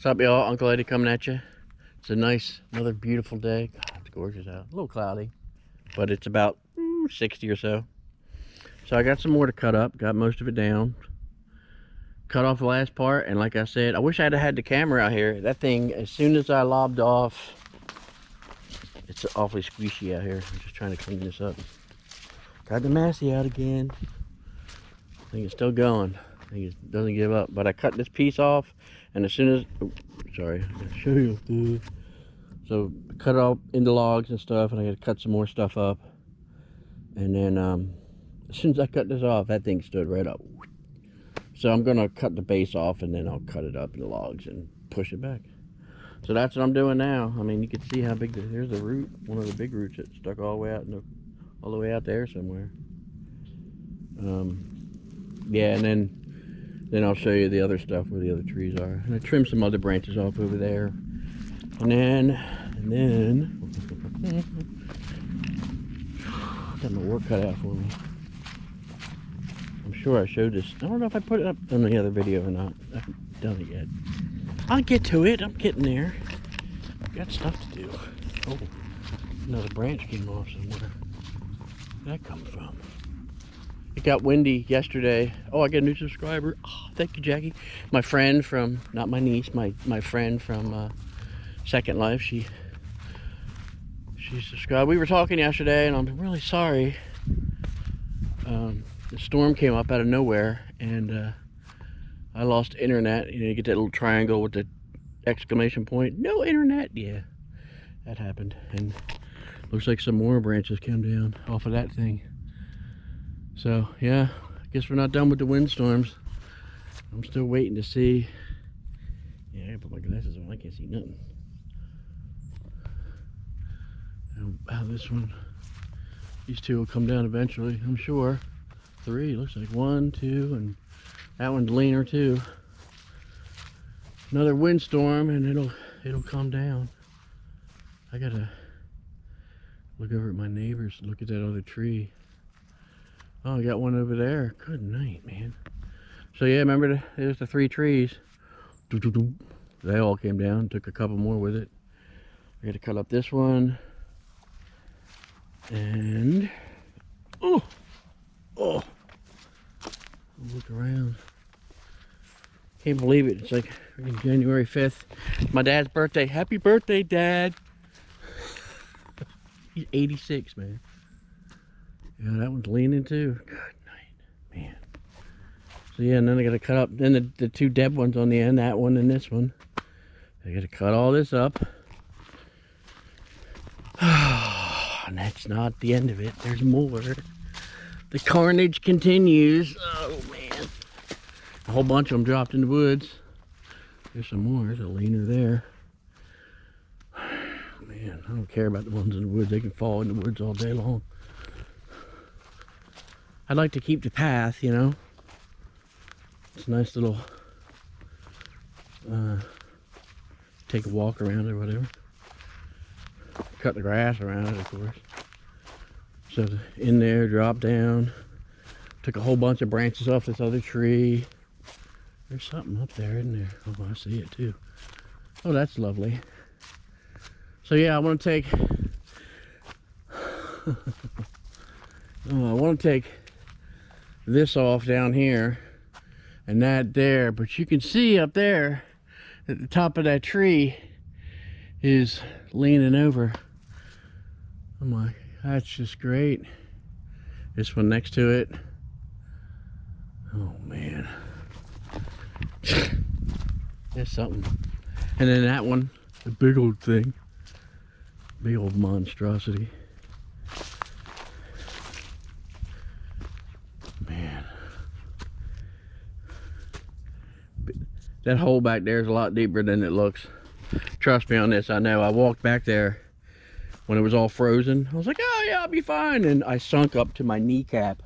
What's up, y'all? Uncle Eddie coming at you. It's a nice, another beautiful day. God, it's gorgeous out. A little cloudy, but it's about 60 or so. So I got some more to cut up. Got most of it down. Cut off the last part, and like I said, I wish I'd have had the camera out here. That thing, as soon as I lobbed off, it's awfully squishy out here. I'm just trying to clean this up. Got the Massey out again. I think it's still going. I think it doesn't give up. But I cut this piece off, and as soon as, oh, sorry, I'm gonna show you. So cut it all into logs and stuff, and I got to cut some more stuff up. And then as soon as I cut this off, that thing stood right up. So I'm gonna cut the base off, and then I'll cut it up into logs and push it back. So that's what I'm doing now. I mean, you can see how big there's the root, one of the big roots that stuck all the way out, all the way out there somewhere. Yeah, and then I'll show you the other stuff where the other trees are. And I trimmed some other branches off over there. And then got my work cut out for me. I'm sure I showed this. I don't know if I put it up on the other video or not. I haven't done it yet. I'll get to it. I'm getting there. Got stuff to do. Oh, another branch came off somewhere. Where'd that come from? It got windy yesterday. Oh, I got a new subscriber. Oh, thank you, Jackie. My friend from, not my niece, my friend from Second Life. She subscribed. We were talking yesterday, and I'm really sorry. The storm came up out of nowhere, and I lost internet. You know, you get that little triangle with the exclamation point. No internet. Yeah, that happened. And looks like some more branches came down off of that thing. So yeah, I guess we're not done with the windstorms. I'm still waiting to see. Yeah, I gotta put my glasses on. I can't see nothing. How this one, these two will come down eventually, I'm sure. 3, looks like 1, 2, and that one's leaner too. Another windstorm, and it'll come down. I gotta look over at my neighbors, look at that other tree. Oh, I got one over there. Good night, man. So yeah, remember there's the 3 trees. They all came down. Took a couple more with it. I got to cut up this one. And oh, look around. Can't believe it. It's like January 5th. My dad's birthday. Happy birthday, Dad. He's 86, man. Yeah, that one's leaning too. Good night, man. So yeah, and then I gotta cut up, then the 2 dead ones on the end, that one and this one. I gotta cut all this up. And that's not the end of it. There's more. The carnage continues. Oh man. A whole bunch of them dropped in the woods. There's some more. There's a leaner there. Man, I don't care about the ones in the woods. They can fall in the woods all day long. I'd like to keep the path, you know. It's a nice little, take a walk around it or whatever. Cut the grass around it, of course. So in there, drop down. Took a whole bunch of branches off this other tree. There's something up there, isn't there? Oh, I see it too. Oh, that's lovely. So yeah, I want to take, I want to take this off down here and that there, but you can see up there at the top of that tree is leaning over. I'm like, that's just great. This one next to it, oh man. There's something. And then that one, the big old thing, big old monstrosity. Man, that hole back there is a lot deeper than it looks. Trust me on this, I know. I walked back there when it was all frozen. I was like, oh yeah, I'll be fine. And I sunk up to my kneecap,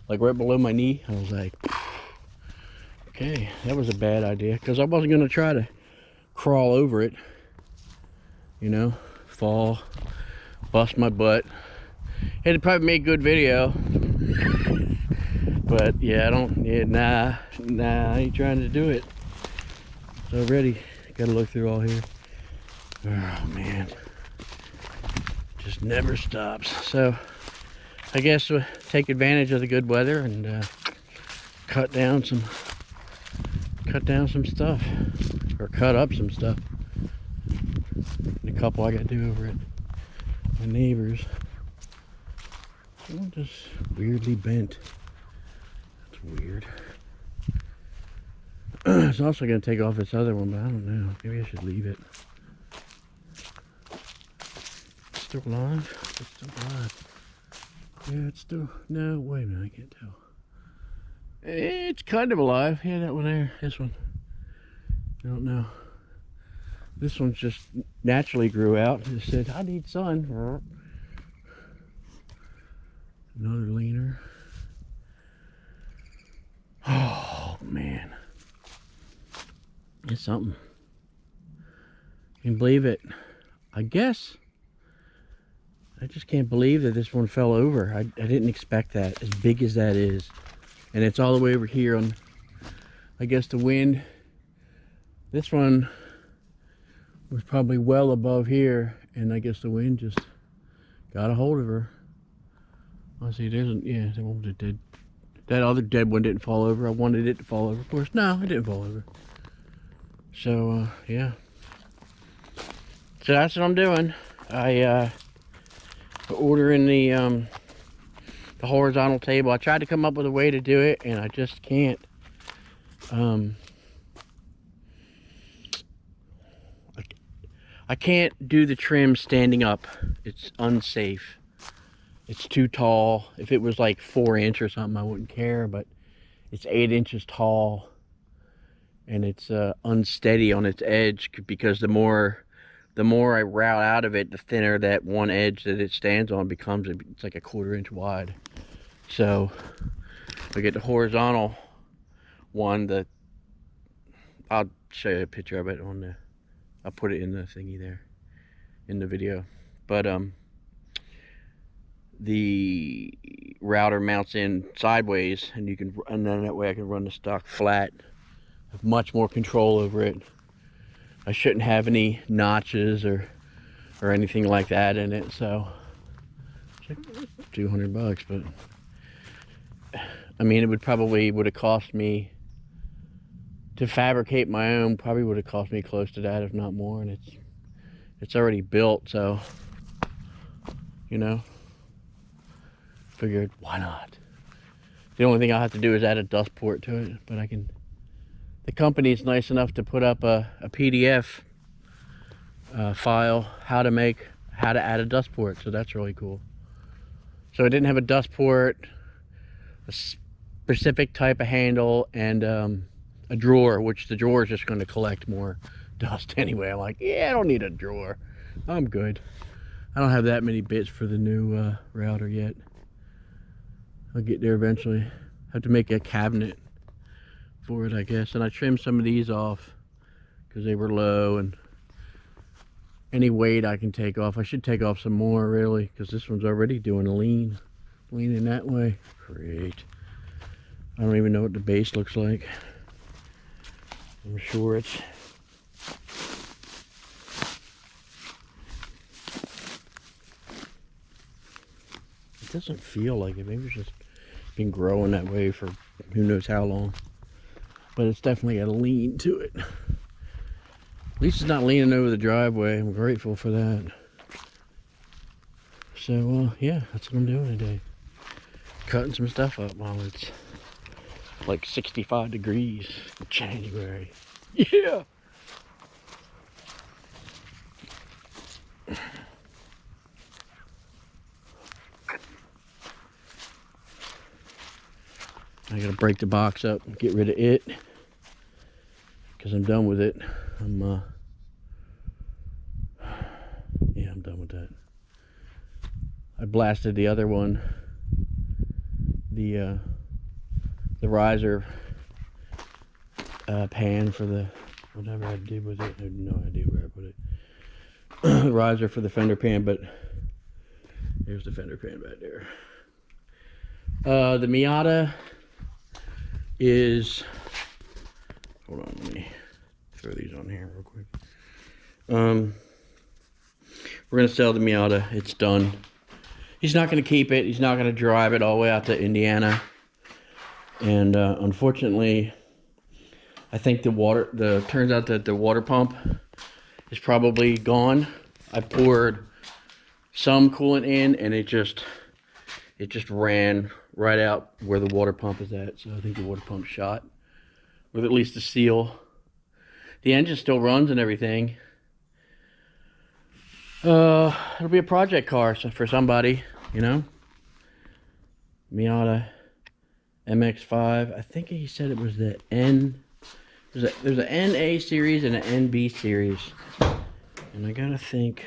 like right below my knee. I was like, okay, that was a bad idea, because I wasn't gonna try to crawl over it, you know, fall, bust my butt. It'd probably make a good video. But yeah, I ain't trying to do it. It's already Gotta look through all here. Oh man, just never stops. So I guess we'll take advantage of the good weather and cut down some stuff, or cut up some stuff. And a couple I got to do over at my neighbor's. Just weirdly bent. That's weird. It's also going to take off this other one, but I don't know. Maybe I should leave it. It's still alive? It's still alive. Yeah, it's still... No, wait a minute. I can't tell. It's kind of alive. Yeah, that one there. This one. I don't know. This one's just naturally grew out. It said, I need sun. Another leaner. Oh, man. It's something. Can you believe it? I guess. I just can't believe that this one fell over. I didn't expect that, as big as that is. And it's all the way over here on, I guess, the wind. This one was probably well above here, and I guess the wind just got a hold of her. Let's see, yeah, that one was dead. That other dead one didn't fall over. I wanted it to fall over. Of course, no, it didn't fall over. So, yeah. So that's what I'm doing. I ordering the horizontal table. I tried to come up with a way to do it, and I just can't. I can't do the trim standing up. It's unsafe. It's too tall. If it was like 4 inch or something, I wouldn't care, but it's 8 inches tall, and it's unsteady on its edge, because the more I route out of it, the thinner that one edge that it stands on becomes. It's like a 1/4 inch wide. So I get the horizontal one. I'll show you a picture of it on the. I'll put it in the thingy there, in the video. But the router mounts in sideways, and then that way I can run the stock flat. Have much more control over it. I shouldn't have any notches or anything like that in it. So it's like $200, but I mean, it would have cost me to fabricate my own. Probably would have cost me close to that, if not more. And it's already built, so you know, figured why not. The only thing I have to do is add a dust port to it, but I can. The company's nice enough to put up a PDF file how to add a dust port, so that's really cool. So I didn't have a dust port, a specific type of handle, and a drawer, which the drawer is just going to collect more dust anyway. I'm like, yeah, I don't need a drawer. I'm good. I don't have that many bits for the new router yet. I'll get there eventually. Have to make a cabinet for it, I guess. And I trimmed some of these off because they were low, and any weight I can take off. I should take off some more, really, because this one's already doing a leaning that way. Great. I don't even know what the base looks like. I'm sure it doesn't feel like it. Maybe it's just been growing that way for who knows how long. But it's definitely got a lean to it. At least it's not leaning over the driveway. I'm grateful for that. So, yeah, that's what I'm doing today. Cutting some stuff up while it's like 65 degrees in January. Yeah! I gotta break the box up and get rid of it, because I'm done with it. Yeah, I'm done with that. I blasted the other one, the riser pan for the whatever I did with it. I have no idea where I put it. The riser for the fender pan, but there's the fender pan back there. The Miata is, hold on, let me throw these on here real quick. We're gonna sell the Miata. It's done. He's not gonna keep it. He's not gonna drive it all the way out to Indiana. And unfortunately, I think turns out that the water pump is probably gone. I poured some coolant in, and it just ran right out where the water pump is at. So I think the water pump's shot, with at least the seal. The engine still runs and everything. It'll be a project car for somebody, you know. Miata MX-5. I think he said it was the N. There's an NA series and an NB series, and I gotta figure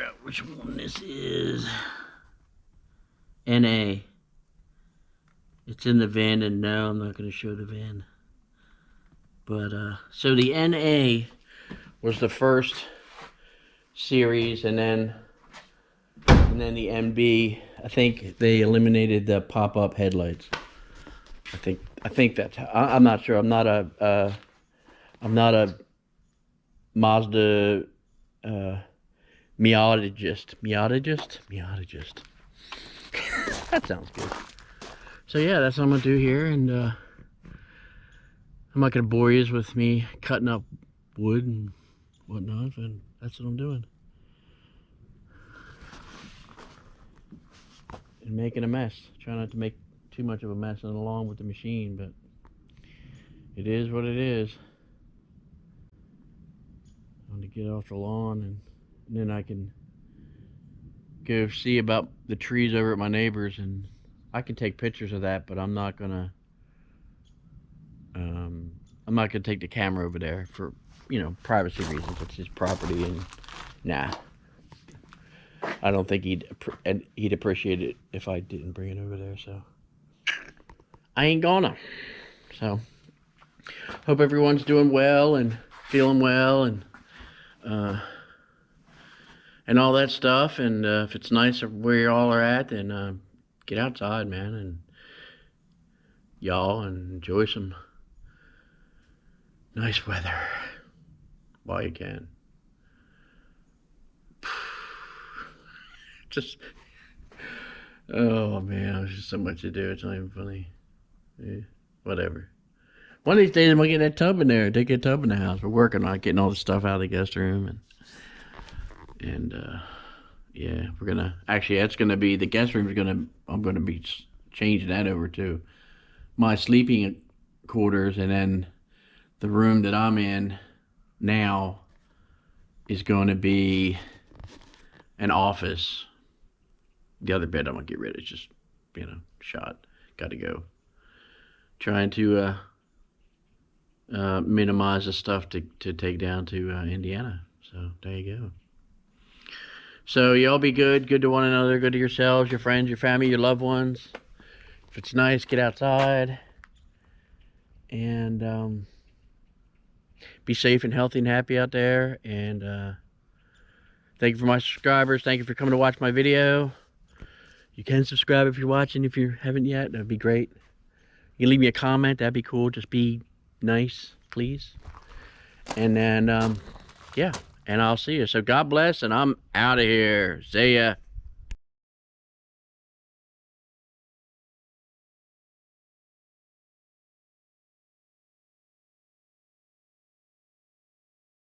out which one this is. NA. It's in the VIN, and no, I'm not gonna show the VIN. But so the NA was the first series, and then the NB. I think they eliminated the pop-up headlights. I think that's how, I'm not sure. I'm not a Mazda Miatagist. That sounds good. So yeah, that's what I'm gonna do here, and I'm not gonna bore you with me cutting up wood and whatnot, and that's what I'm doing. And making a mess. Try not to make too much of a mess along with the machine, but it is what it is. I'm gonna get off the lawn, and then I can go see about the trees over at my neighbors, and I can take pictures of that, but I'm not gonna take the camera over there for, you know, privacy reasons. It's his property, and nah, I don't think he'd appreciate it if I didn't bring it over there. So I ain't gonna. So hope everyone's doing well and feeling well, and all that stuff. And if it's nice where you all are at, then get outside, man, and y'all, and enjoy some nice weather while you can. Just, oh man, there's just so much to do. It's not even funny. Yeah, whatever. One of these days I'm gonna get that tub in there. Take a tub in the house. We're working on getting all the stuff out of the guest room, and yeah, we're gonna actually. That's gonna be the guest room. I'm gonna be changing that over to my sleeping quarters, and then the room that I'm in now is going to be an office. The other bed I'm gonna get rid of. It's just, you know, shot. Got to go. Trying to minimize the stuff to take down to Indiana. So there you go. So y'all be good to one another, good to yourselves, your friends, your family, your loved ones. If it's nice, get outside, and be safe and healthy and happy out there. And thank you for my subscribers. Thank you for coming to watch my video. You can subscribe if you're watching. If you haven't yet, that'd be great. You can leave me a comment. That'd be cool. Just be nice, please. And then, yeah. And I'll see you. So God bless, and I'm out of here. See ya.